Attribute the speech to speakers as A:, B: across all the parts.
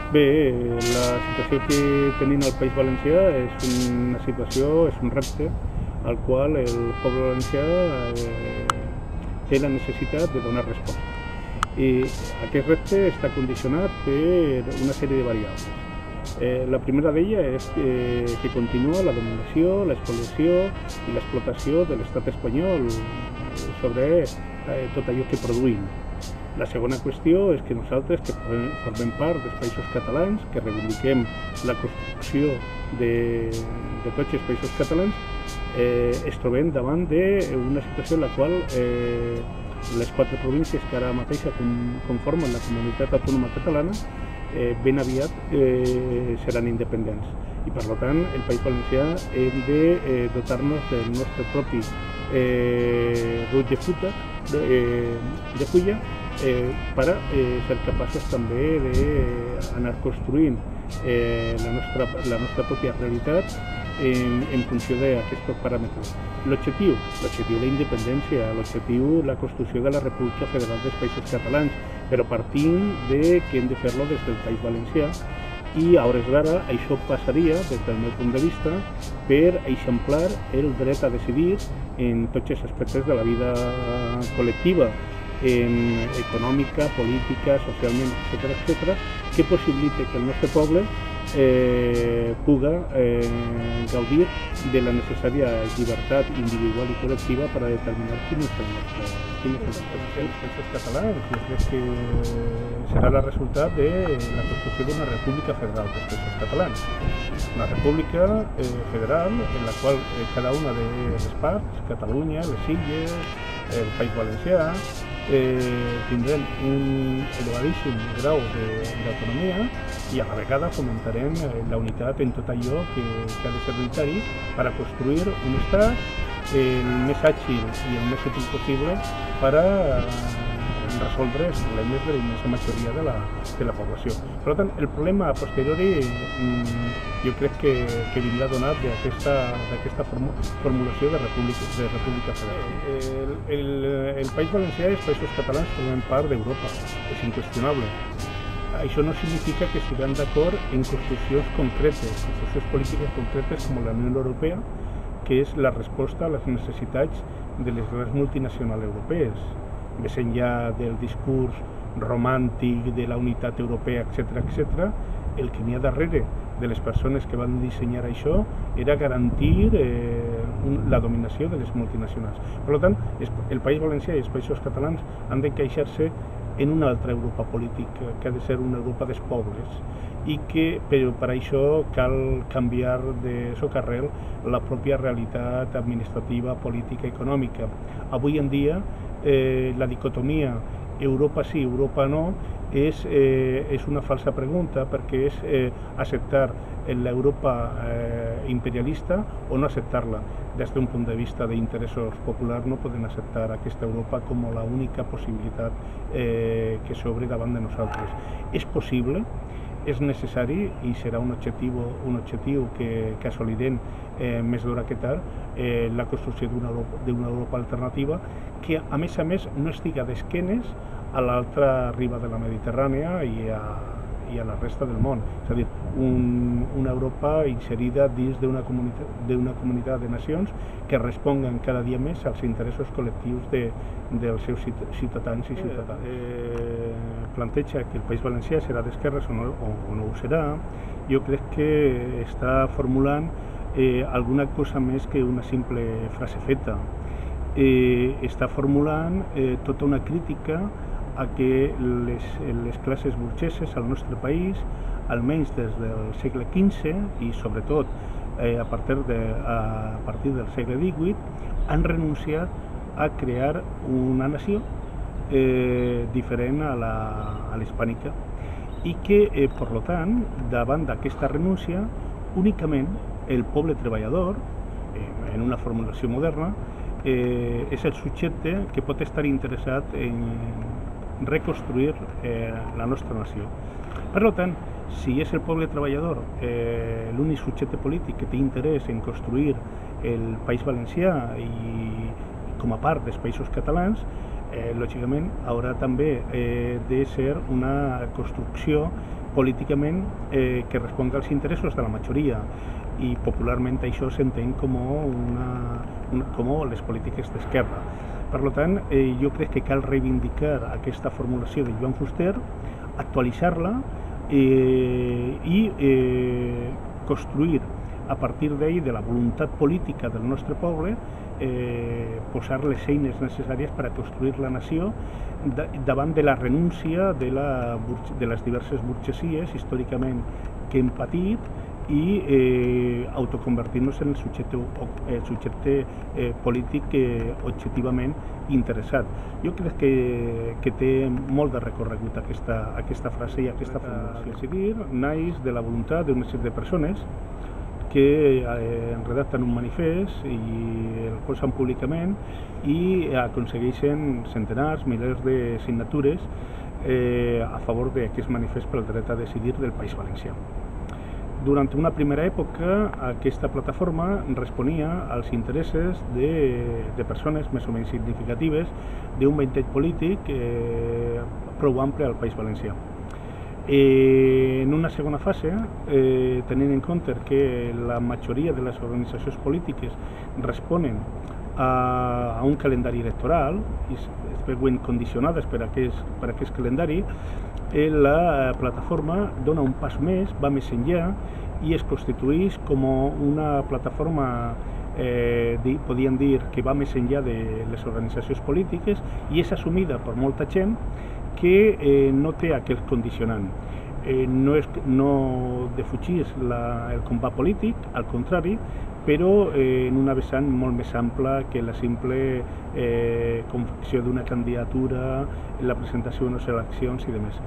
A: Bé, la situació que tenim al País Valencià és una situació, és un repte al qual el poble valencià té la necessitat de donar resposta. I aquest repte està condicionat per una sèrie de variables. La primera d'elles és que continua la dominació, l'espoliació i l'explotació de l'estat espanyol sobre tot allò que produïm. La segona qüestió és que nosaltres, que formem part dels països catalans, que reivindiquem la construcció de tots els països catalans, es trobem davant d'una situació en la qual les 4 províncies que ara mateix conformen la comunitat autònoma catalana ben aviat seran independents. I per tant, el País Valencià hem de dotar-nos del nostre propi rull de fulla per ser capaços també d'anar construint la nostra pròpia realitat en funció d'aquests paràmetres. L'objectiu, la independència, l'objectiu, la construcció de la República Federal dels Països Catalans, però partint que hem de fer-lo des del País Valencià, i a hores d'ara això passaria, des del meu punt de vista, per eixamplar el dret a decidir en tots els aspectes de la vida col·lectiva, econòmica, política, socialment, etc., que possibilita que el nostre poble puga gaudir de la necessària llibertat individual i col·lectiva per a determinar quin és el nostre països catalans. Jo crec que serà el resultat de la construcció d'una república federal dels països catalans. Una república federal en la qual cada una de les parts, Catalunya, les Illes, el País Valencià, tindrem un elevadíssim grau d'autonomia i a la vegada fomentarem la unitat en tot allò que ha de ser unitari per a construir un estat el més àgil i el més útil possible per a resoldre els problemes de la immensa majoria de la població. Per tant, el problema a posteriori jo crec que vindrà donat d'aquesta formulació de república federal. El País Valencià i els països catalans formen part d'Europa, és inqüestionable. Això no significa que estiguem d'acord en construccions concretes, construccions polítiques concretes com la Unió Europea, que és la resposta a les necessitats de les grans multinacionals europees. Més enllà del discurs romàntic de la unitat europea, etc., el que n'hi ha darrere de les persones que van dissenyar això era garantir la dominació de les multinacionals. Per tant, el País Valencià i els països catalans han d'encaixar-se en una altra Europa política, que ha de ser una Europa dels pobles, i que però per això cal canviar de socarrel la pròpia realitat administrativa, política i econòmica. Avui en dia, la dicotomia Europa sí, Europa no és una falsa pregunta, perquè és acceptar l'Europa imperialista o no acceptar-la. Des d'un punt de vista d'interessos populars no podem acceptar aquesta Europa com l'única possibilitat que s'obre davant de nosaltres. És possible, és necessari i serà un objectiu que assolirem més d'hora que tard, la construcció d'una Europa alternativa que a més no estiga d'esquenes a l'altra riba de la Mediterrània i a la resta del món. És a dir, una Europa inserida dins d'una comunitat de nacions que responguen cada dia més als interessos col·lectius dels seus ciutadans i ciutadanes. Planteja que el País Valencià serà d'esquerres o no ho serà. Jo crec que està formulant alguna cosa més que una simple frase feta. Està formulant tota una crítica a que les classes burgeses al nostre país, almenys des del segle XV i sobretot a partir del segle XVIII, han renunciat a crear una nació diferent a l'hispànica i que, per tant, davant d'aquesta renúncia, únicament el poble treballador, en una formulació moderna, és el subjecte que pot estar interessat en reconstruir la nostra nació. Per tant, si és el poble treballador l'únic subjecte polític que té interès en construir el País Valencià i com a part dels països catalans, lògicament haurà també de ser una construcció políticament que responga als interessos de la majoria, i popularment això s'entén com les polítiques d'esquerra. Per tant, jo crec que cal reivindicar aquesta formulació de Joan Fuster, actualitzar-la i construir a partir d'ell, de la voluntat política del nostre poble, posar les eines necessàries per a construir la nació davant de la renúncia de les diverses burgesies històricament que hem patit i autoconvertir-nos en el subjecte polític objectivament interessat. Jo crec que té molt de recorregut aquesta frase i aquesta formulació. Decidir naix de la voluntat d'un sèrie de persones que redacten un manifest i el posen públicament i aconsegueixen centenars, milers de signatures a favor d'aquest manifest pel dret a decidir del País Valencià. Durant una primera època, aquesta plataforma responia als interessos de persones més o menys significatives d'un venteig polític prou ample al País Valencià. En una segona fase, tenint en compte que la majoria de les organitzacions polítiques responen a un calendari electoral i es veuen condicionades per aquest calendari, la plataforma dona un pas més, va més enllà i es constitueix com una plataforma, podríem dir, que va més enllà de les organitzacions polítiques i és assumida per molta gent que no té aquest condicionant. No defugís el combat polític, al contrari, però en una vessant molt més ampla que la simple confecció d'una candidatura, la presentació d'unes eleccions i demés.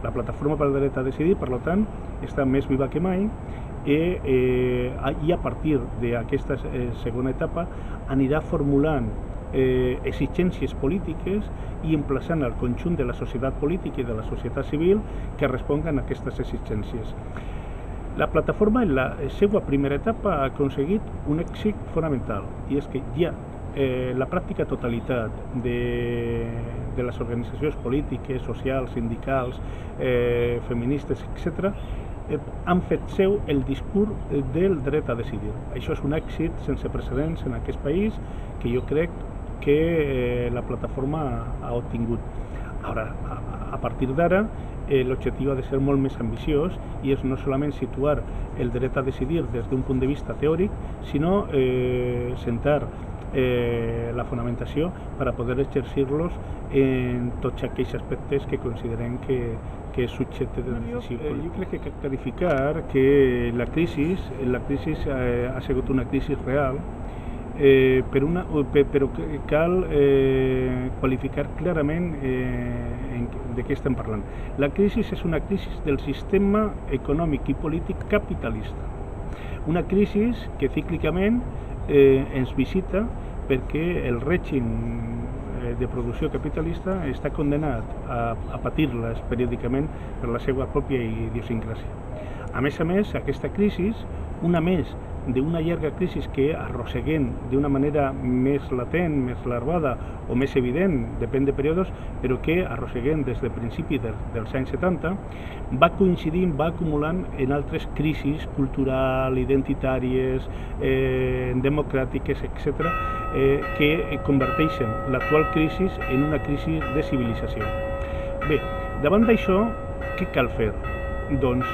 A: La plataforma pel dret a decidir, per tant, està més viva que mai i a partir d'aquesta segona etapa anirà formulant exigències polítiques i emplaçant el conjunt de la societat política i de la societat civil que responguen a aquestes exigències. La plataforma en la seva primera etapa ha aconseguit un èxit fonamental i és que ja la pràctica totalitat de les organitzacions polítiques, socials, sindicals, feministes, etc., han fet seu el discurs del dret a decidir. Això és un èxit sense precedents en aquest país que jo crec que la plataforma ha obtingut. Ara, a partir d'ara, l'objectiu ha de ser molt més ambiciós i és no solament situar el dret a decidir des d'un punt de vista teòric, sinó sentar la fonamentació per a poder exercir-los en tots aquells aspectes que considerem que és subjecte de decisió. Jo crec que cal clarificar que la crisi ha sigut una crisi real, però cal qualificar clarament de què estem parlant. La crisi és una crisi del sistema econòmic i polític capitalista. Una crisi que cíclicament ens visita perquè el règim de producció capitalista està condenat a patir-les periòdicament per la seva pròpia idiosincràsia. A més, aquesta crisi, una més d'una llarga crisi que arrosseguem d'una manera més latent, més larvada o més evident, depèn de períodes, però que arrosseguem des del principi dels anys 70, va coincidint, va acumulant en altres crisis culturals, identitàries, democràtiques, etc., que converteixen l'actual crisi en una crisi de civilització. Bé, davant d'això, què cal fer? Doncs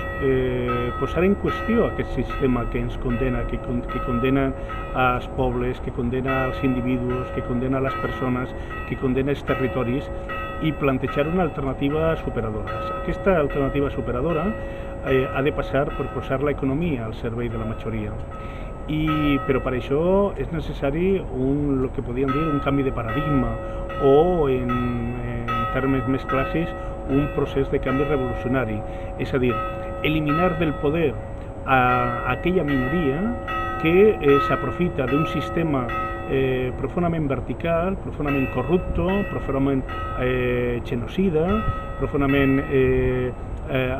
A: posar en qüestió aquest sistema que ens condena, que condena als pobles, que condena als individus, que condena a les persones, que condena els territoris i plantejar una alternativa superadora. Aquesta alternativa superadora ha de passar per posar l'economia al servei de la majoria. Però per això és necessari el que podríem dir un canvi de paradigma o, en termes més clàssics, un procés de canvi revolucionari, és a dir, eliminar del poder a aquella minoria que s'aprofita d'un sistema profundament vertical, profundament corrupto, profundament genocida, profundament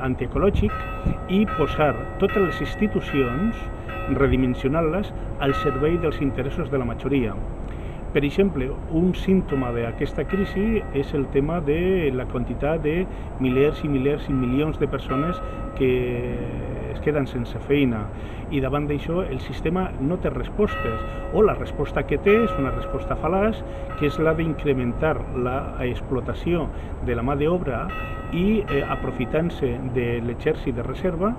A: antiecològic i posar totes les institucions, redimensionant-les al servei dels interessos de la majoria. Per exemple, un símptoma d'aquesta crisi és el tema de la quantitat de milers i milers i milions de persones que es queden sense feina, i davant d'això el sistema no té respostes, o la resposta que té és una resposta fal·laç, que és la d'incrementar l'explotació de la mà d'obra i, aprofitant-se de l'exèrcit de reserva,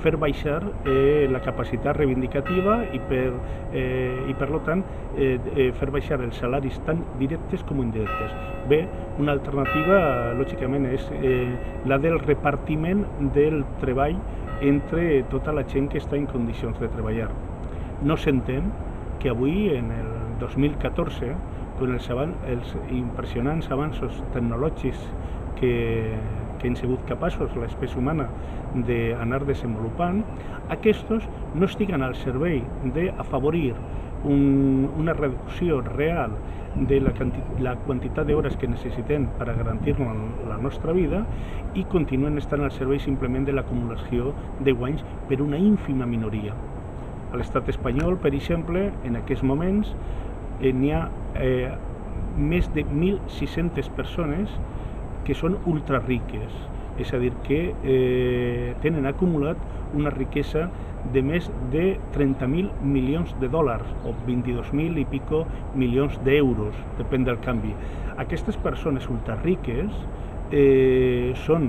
A: fer baixar la capacitat reivindicativa i per tant fer baixar els salaris tant directes com indirectes. Bé, una alternativa lògicament és la del repartiment del treball entre tota la gent que està en condicions de treballar. No s'entén que avui, en el 2014, amb els impressionants avanços tecnològics que hem sigut capaços, l'espècie humana, d'anar desenvolupant, aquests no estiguen al servei d'afavorir una reducció real de la quantitat d'hores que necessitem per a garantir la nostra vida, i continuen estant al servei simplement de l'acumulació de guanys per una ínfima minoria. A l'estat espanyol, per exemple, en aquests moments n'hi ha més de 1.600 persones que són ultrariques, és a dir, que tenen acumulat una riquesa de més de 30.000 milions de dòlars o 22.000 i pico milions d'euros, depèn del canvi. Aquestes persones ultrariques són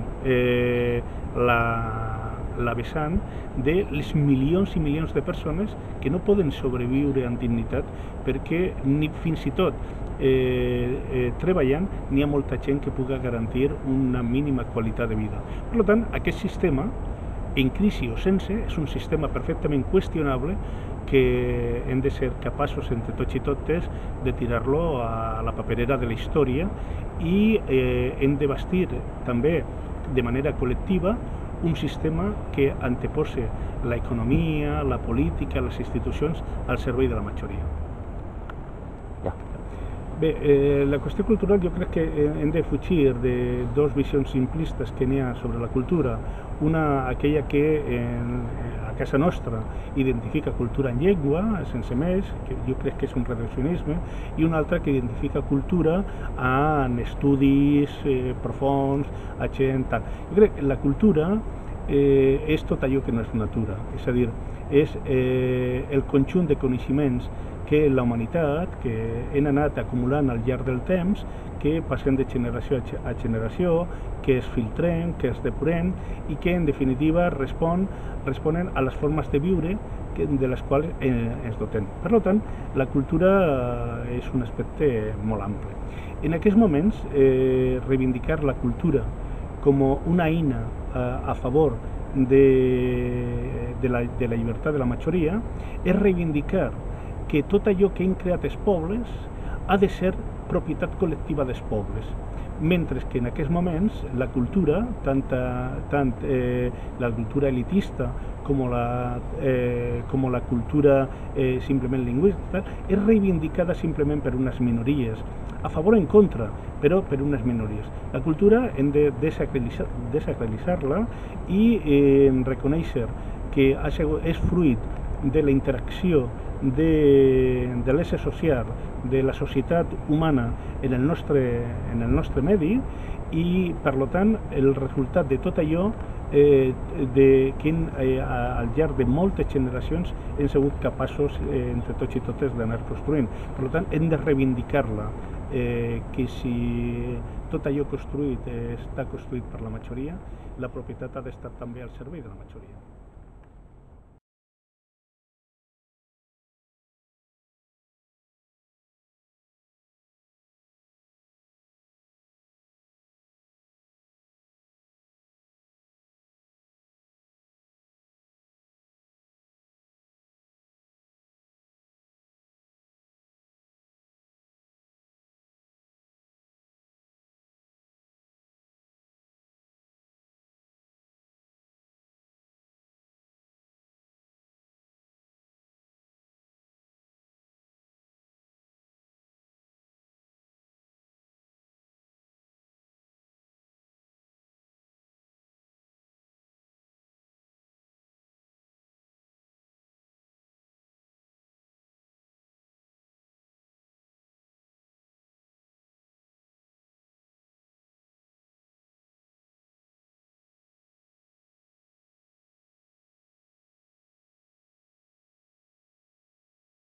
A: la vessant de les milions i milions de persones que no poden sobreviure amb dignitat perquè ni fins i tot treballant n'hi ha molta gent que pugui garantir una mínima qualitat de vida. Per tant, aquest sistema, en crisi o sense, és un sistema perfectament qüestionable que hem de ser capaços entre tots i totes de tirar-lo a la paperera de la història, i hem de bastir també de manera col·lectiva un sistema que antepose l'economia, la política, les institucions al servei de la majoria. Bé, la qüestió cultural, jo crec que hem de fugir de dues visions simplistes que n'hi ha sobre la cultura. Una, aquella que a casa nostra identifica cultura en llengua, sense més, que jo crec que és un reduccionisme, i una altra que identifica cultura en estudis profunds, a gent, tal. Jo crec que la cultura és tot allò que no és natura, és a dir, és el conjunt de coneixements que la humanitat, que hem anat acumulant al llarg del temps, que passem de generació a generació, que es filtrem, que es depurem i que en definitiva responen a les formes de viure de les quals ens dotem. Per tant, la cultura és un aspecte molt ample. En aquests moments, reivindicar la cultura com una eina a favor de la llibertat de la majoria és reivindicar que tot allò que han creat els pobles ha de ser propietat col·lectiva dels pobles, mentre que en aquests moments la cultura, tant la cultura elitista com la cultura simplement lingüística, és reivindicada simplement per unes minories, a favor o en contra, però per unes minories. La cultura hem de desacralitzar-la i reconèixer que és fruit de la interacció de l'ésser social, de la societat humana en el nostre medi, i per tant el resultat de tot allò que al llarg de moltes generacions hem sigut capaços entre tots i totes d'anar construint. Per tant, hem de reivindicar-la, que si tot allò construït està construït per la majoria, la propietat ha d'estar també al servei de la majoria.